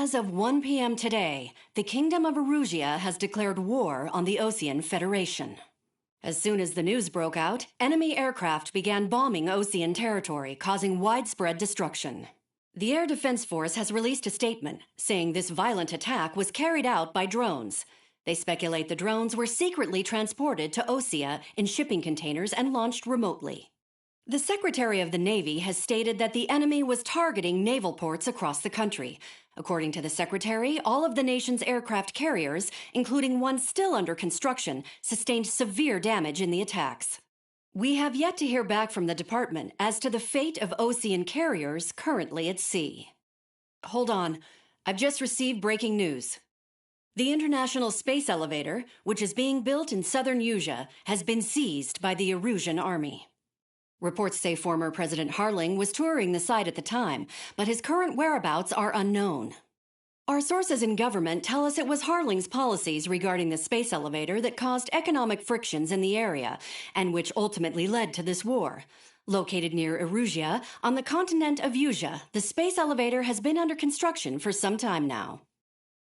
As of 1 p.m. today, the Kingdom of Erusia has declared war on the Osean Federation. As soon as the news broke out, enemy aircraft began bombing Osean territory, causing widespread destruction. The Air Defense Force has released a statement saying this violent attack was carried out by drones. They speculate the drones were secretly transported to Osea in shipping containers and launched remotely. The Secretary of the Navy has stated that the enemy was targeting naval ports across the country. According to the Secretary, all of the nation's aircraft carriers, including one still under construction, sustained severe damage in the attacks. We have yet to hear back from the department as to the fate of Osean carriers currently at sea. Hold on. I've just received breaking news. The International Space Elevator, which is being built in southern Usea, has been seized by the Erusian army. Reports say former President Harling was touring the site at the time, but his current whereabouts are unknown. Our sources in government tell us it was Harling's policies regarding the space elevator that caused economic frictions in the area, and which ultimately led to this war. Located near Erusia, on the continent of Usea, the space elevator has been under construction for some time now.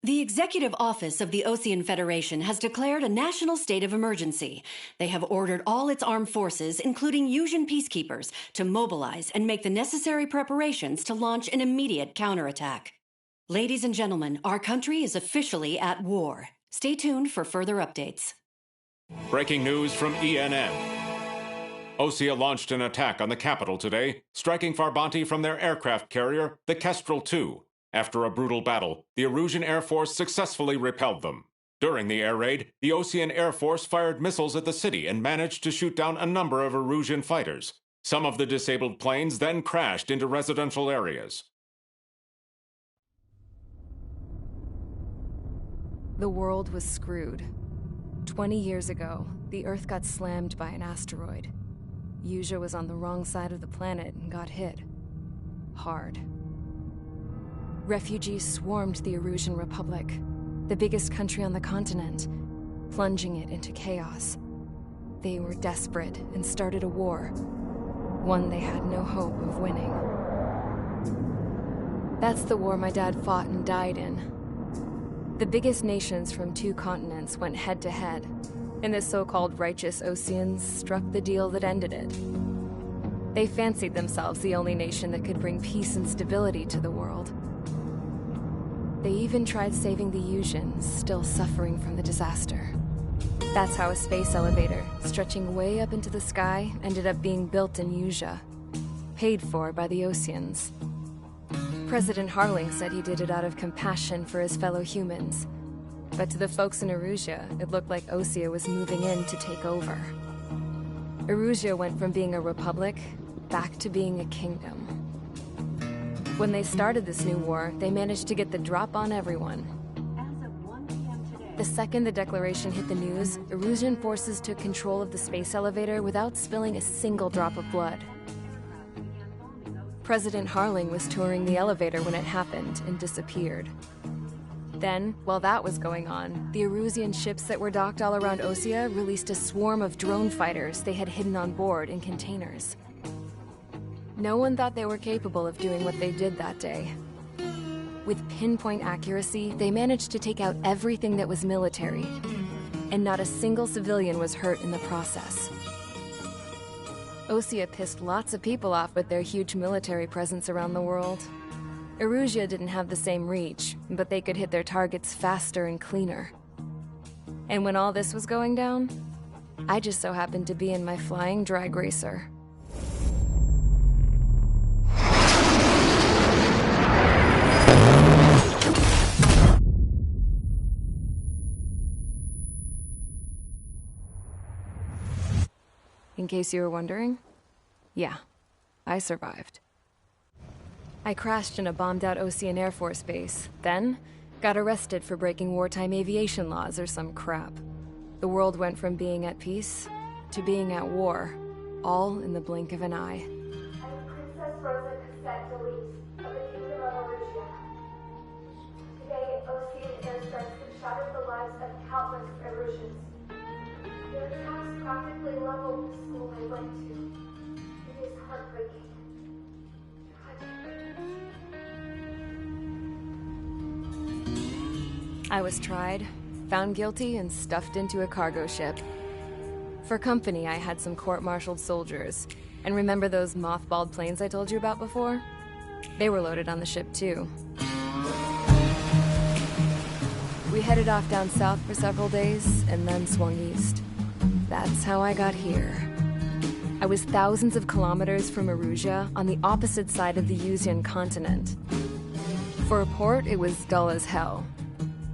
The Executive Office of the Osean Federation has declared a national state of emergency. They have ordered all its armed forces, including Usian peacekeepers, to mobilize and make the necessary preparations to launch an immediate counterattack. Ladies and gentlemen, our country is officially at war. Stay tuned for further updates. Breaking news from ENN. Osea launched an attack on the capital today, striking Farbanti from their aircraft carrier, the Kestrel II. After a brutal battle, the Erusian Air Force successfully repelled them. During the air raid, the Osean Air Force fired missiles at the city and managed to shoot down a number of Erusian fighters. Some of the disabled planes then crashed into residential areas. The world was screwed. 20 years ago, the Earth got slammed by an asteroid. Usea was on the wrong side of the planet and got hit. Hard. Refugees swarmed the Erusian Republic, the biggest country on the continent, plunging it into chaos. They were desperate and started a war, one they had no hope of winning. That's the war my dad fought and died in. The biggest nations from 2 continents went head-to-head, and the so-called righteous Oseans struck the deal that ended it. They fancied themselves the only nation that could bring peace and stability to the world. They even tried saving the Usians, still suffering from the disaster. That's how a space elevator, stretching way up into the sky, ended up being built in Usea, paid for by the Oseans. President Harling said he did it out of compassion for his fellow humans. But to the folks in Erusia, it looked like Osea was moving in to take over. Erusia went from being a republic back to being a kingdom. When they started this new war, they managed to get the drop on everyone. The second the declaration hit the news, Erusian forces took control of the space elevator without spilling a single drop of blood. President Harling was touring the elevator when it happened and disappeared. Then, while that was going on, the Erusian ships that were docked all around Osea released a swarm of drone fighters they had hidden on board in containers. No one thought they were capable of doing what they did that day. With pinpoint accuracy, they managed to take out everything that was military, and not a single civilian was hurt in the process. Osea pissed lots of people off with their huge military presence around the world. Erusia didn't have the same reach, but they could hit their targets faster and cleaner. And when all this was going down, I just so happened to be in my flying drag racer. In case you were wondering, yeah, I survived. I crashed in a bombed-out Osean Air Force base, then got arrested for breaking wartime aviation laws or some crap. The world went from being at peace to being at war, all in the blink of an eye. I am Princess Rosa Cassette Delise of the Kingdom of Erusia. Today, Osean airstrikes have shattered the lives of countless Erusians. Their attacks practically leveled the school I went to. It is heartbreaking. I was tried, found guilty, and stuffed into a cargo ship. For company, I had some court-martialed soldiers. And remember those mothballed planes I told you about before? They were loaded on the ship, too. We headed off down south for several days, and then swung east. That's how I got here. I was thousands of kilometers from Erusia, on the opposite side of the Yuzian continent. For a port, it was dull as hell.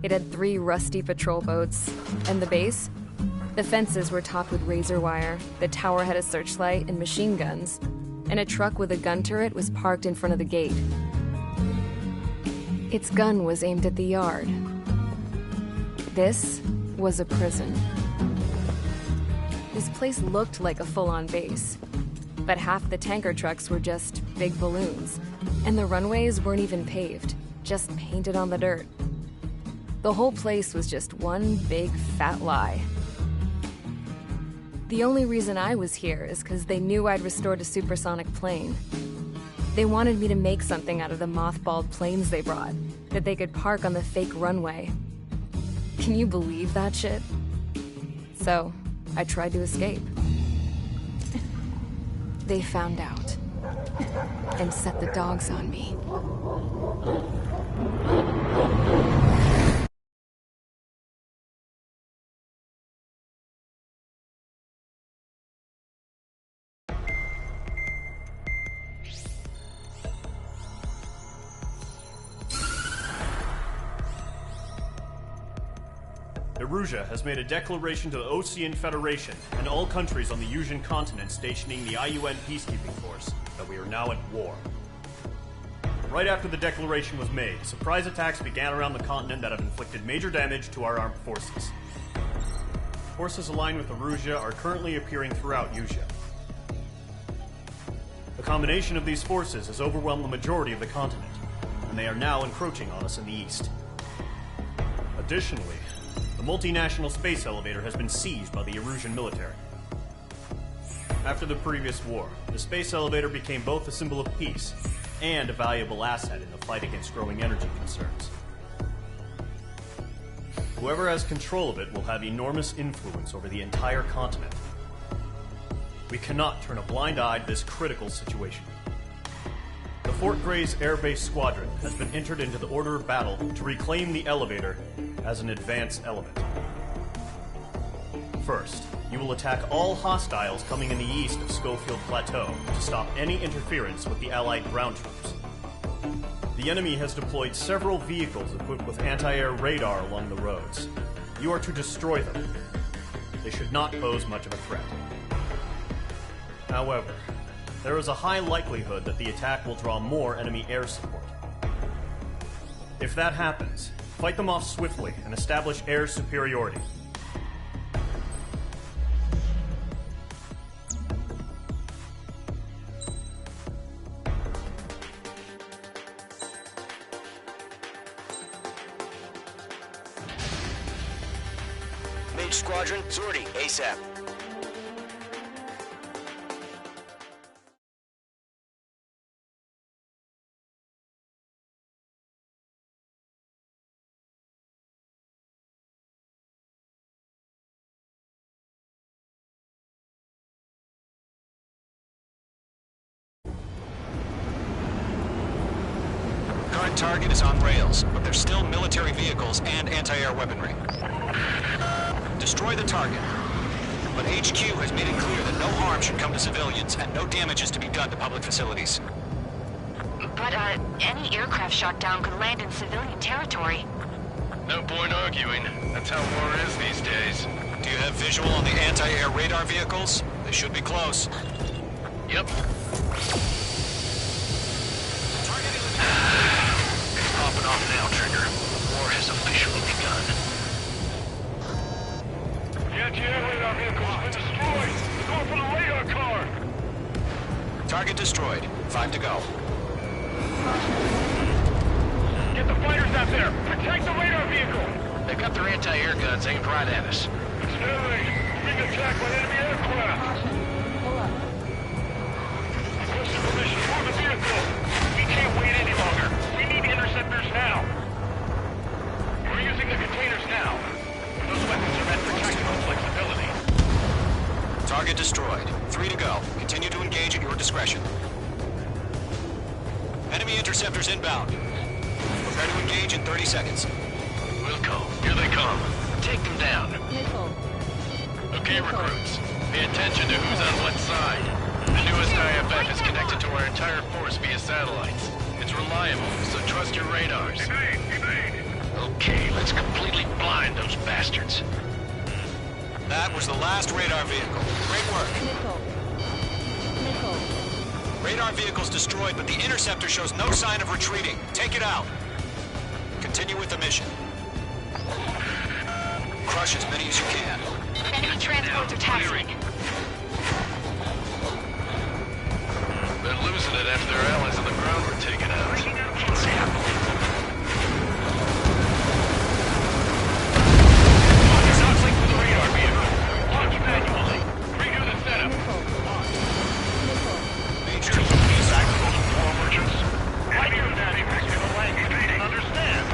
It had 3 rusty patrol boats. And the base? The fences were topped with razor wire, the tower had a searchlight and machine guns, and a truck with a gun turret was parked in front of the gate. Its gun was aimed at the yard. This was a prison. This place looked like a full-on base, but half the tanker trucks were just big balloons, and the runways weren't even paved, just painted on the dirt. The whole place was just one big fat lie. The only reason I was here is because they knew I'd restored a supersonic plane. They wanted me to make something out of the mothballed planes they brought, that they could park on the fake runway. Can you believe that shit? So, I tried to escape. They found out, and set the dogs on me. Erusia has made a declaration to the Osean Federation and all countries on the Yuzian continent stationing the IUN peacekeeping force that we are now at war. Right after the declaration was made, surprise attacks began around the continent that have inflicted major damage to our armed forces. Forces aligned with Erusia are currently appearing throughout Yusia. The combination of these forces has overwhelmed the majority of the continent, and they are now encroaching on us in the east. Additionally, the multinational space elevator has been seized by the Erusian military. After the previous war, the space elevator became both a symbol of peace and a valuable asset in the fight against growing energy concerns. Whoever has control of it will have enormous influence over the entire continent. We cannot turn a blind eye to this critical situation. The Fort Gray's Air Base Squadron has been entered into the order of battle to reclaim the elevator as an advanced element. First, you will attack all hostiles coming in the east of Schofield Plateau to stop any interference with the Allied ground troops. The enemy has deployed several vehicles equipped with anti-air radar along the roads. You are to destroy them. They should not pose much of a threat. However, there is a high likelihood that the attack will draw more enemy air support. If that happens, fight them off swiftly and establish air superiority. Mage Squadron, Zordi, ASAP. Current target is on rails, but there's still military vehicles and anti-air weaponry. Destroy the target. But HQ has made it clear that no harm should come to civilians and no damage is to be done to public facilities. But, any aircraft shot down could land in civilian territory. No point arguing. That's how war is these days. Do you have visual on the anti-air radar vehicles? They should be close. Yep. Popping off now, Trigger. War has officially begun. The anti-air radar vehicle has been destroyed! Go for the radar car! Target destroyed. 5 to go. Get the fighters out there! Protect the radar vehicle! They've got their anti-air guns aimed right at us. Stanley, being attacked by enemy aircraft! Requesting permission to move the vehicle! We can't wait any longer! We need interceptors now! We're using the target destroyed. 3 to go. Continue to engage at your discretion. Enemy interceptors inbound. Prepare to engage in 30 seconds. Wilco, here they come. Take them down. Nickel. Okay, recruits. Pay attention to who's on what side. The newest IFF is connected to our entire force via satellites. It's reliable, so trust your radars. Okay, let's completely blind those bastards. That was the last radar vehicle. Great work. Nickel. Nickel. Radar vehicle's destroyed, but the interceptor shows no sign of retreating. Take it out. Continue with the mission. Crush as many as you can. Enemy transports are taxiing. They're losing it after their allies on the ground were taken out. Conflict with the radar vehicle. Launch manually. Redo the setup. Major War merchants. Why do that in a language they can understand?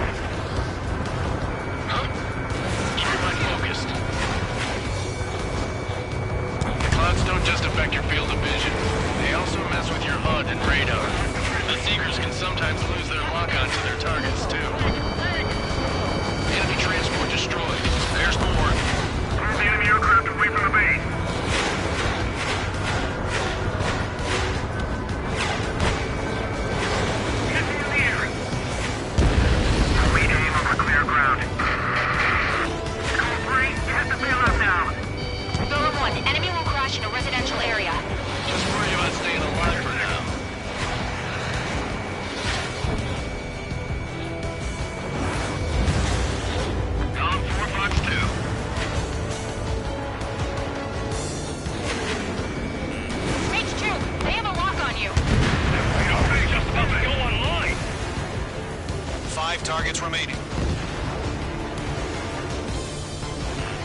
Huh? Keep your mind focused. The clouds don't just affect your field of vision. They also mess with your HUD and radar. The Seekers can sometimes lose their lock-on to their targets, too. Enemy transport destroyed. There's more. Move the enemy aircraft away from the base. Get in the air. We aim over clear ground. Code 3, you have to bail out now. Golem 1, enemy will crash in a residential area. Just worry about staying alive for now. Golem 4, Fox 2. H2, they have a lock on you. We're just about to go online. 5 targets remaining.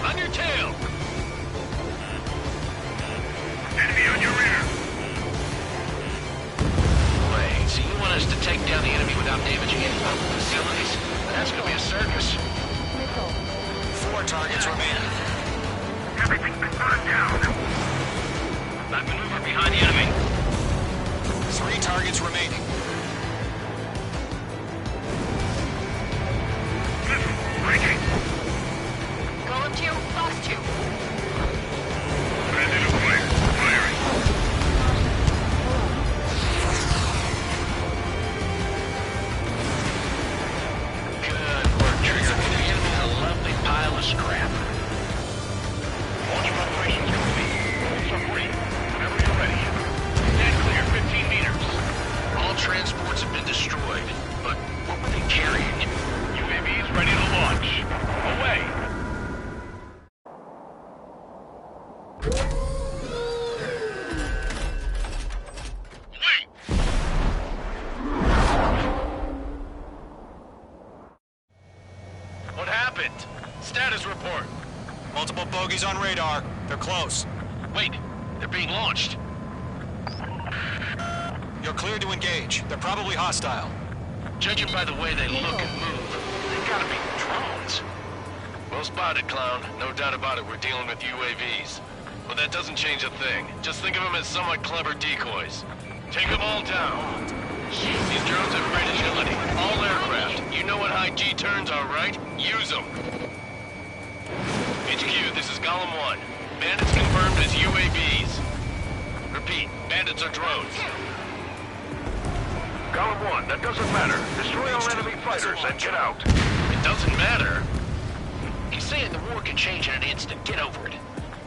On your tail. Enemy on your rear. Wait, so you want us to take down the enemy without damaging any local facilities? That's gonna be a circus. Nickel. 4 targets remaining. Everything's been burned down. Not maneuver behind the enemy. 3 targets remaining. Breaking. Golem 2, Fox 2. Bandit acquired. Firing. Good work, Trigger. The enemy's a lovely pile of scrap. Launch operations complete. Submarine, whenever you're ready. Stand clear, 15 meters. All transports have been destroyed, but what were they carrying? UAVs ready to launch. Away! Wait! What happened? Status report. Multiple bogeys on radar. They're close. Wait, they're being launched. You're cleared to engage. They're probably hostile. Judging by the way they look and move, they gotta be drones. Well spotted, Clown. No doubt about it, we're dealing with UAVs. But that doesn't change a thing. Just think of them as somewhat clever decoys. Take them all down. These drones have great agility. All aircraft. You know what high G turns are, right? Use them. HQ, this is Golem 1. Bandits confirmed as UAVs. Repeat, bandits are drones. Golem 1, that doesn't matter. Destroy our enemy fighters and get out. It doesn't matter? He's saying the war can change in an instant. Get over it.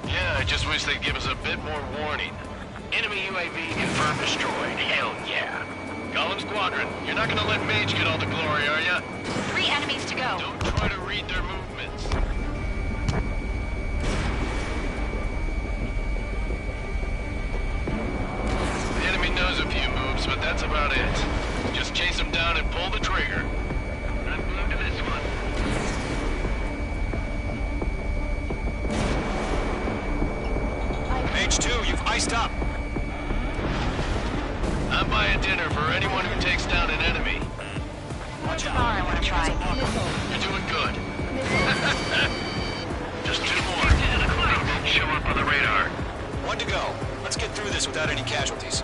Yeah, I just wish they'd give us a bit more warning. Enemy UAV confirmed destroyed. Hell yeah. Golem Squadron, you're not gonna let Mage get all the glory, are ya? 3 enemies to go. Don't try to read their movements. The enemy knows a few moves, but that's about it. Just chase them down and pull the trigger. Not glued to this one. H2, you've iced up. I'm buying dinner for anyone who takes down an enemy. Watch Bar I want to try. You're doing good. Just 2 more. Show up on the radar. One to go. Let's get through this without any casualties.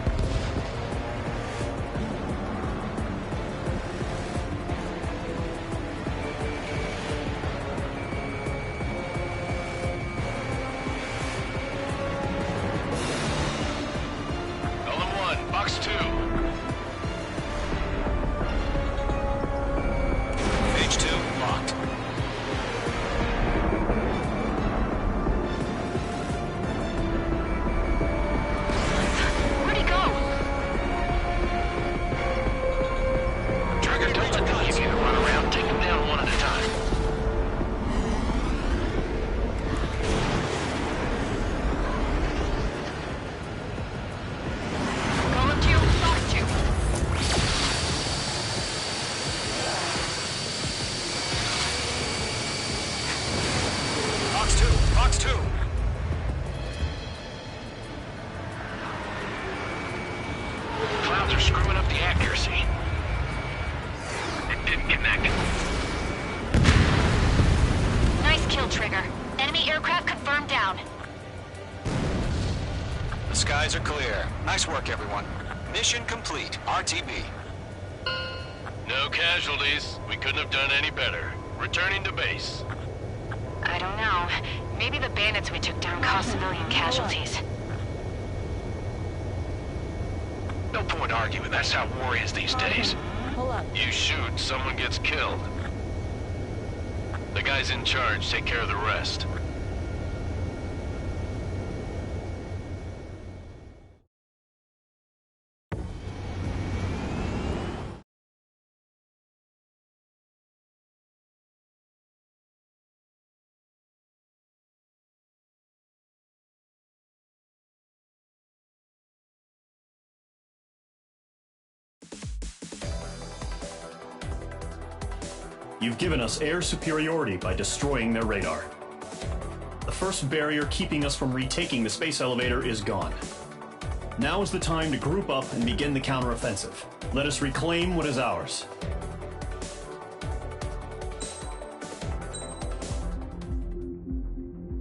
Box 2. Phase 2 locked. Where'd he go? Trigger, don't let them keep you to run around. Take them down one at a time. Box 2. Clouds are screwing up the accuracy. It didn't connect. Nice kill, Trigger. Enemy aircraft confirmed down. The skies are clear. Nice work, everyone. Mission complete. RTB. No casualties. We couldn't have done any better. Returning to base. I don't know. Maybe the bandits we took down caused civilian casualties. No point arguing. That's how war is these days. Hold up. You shoot, someone gets killed. The guys in charge take care of the rest. You've given us air superiority by destroying their radar. The first barrier keeping us from retaking the space elevator is gone. Now is the time to group up and begin the counteroffensive. Let us reclaim what is ours.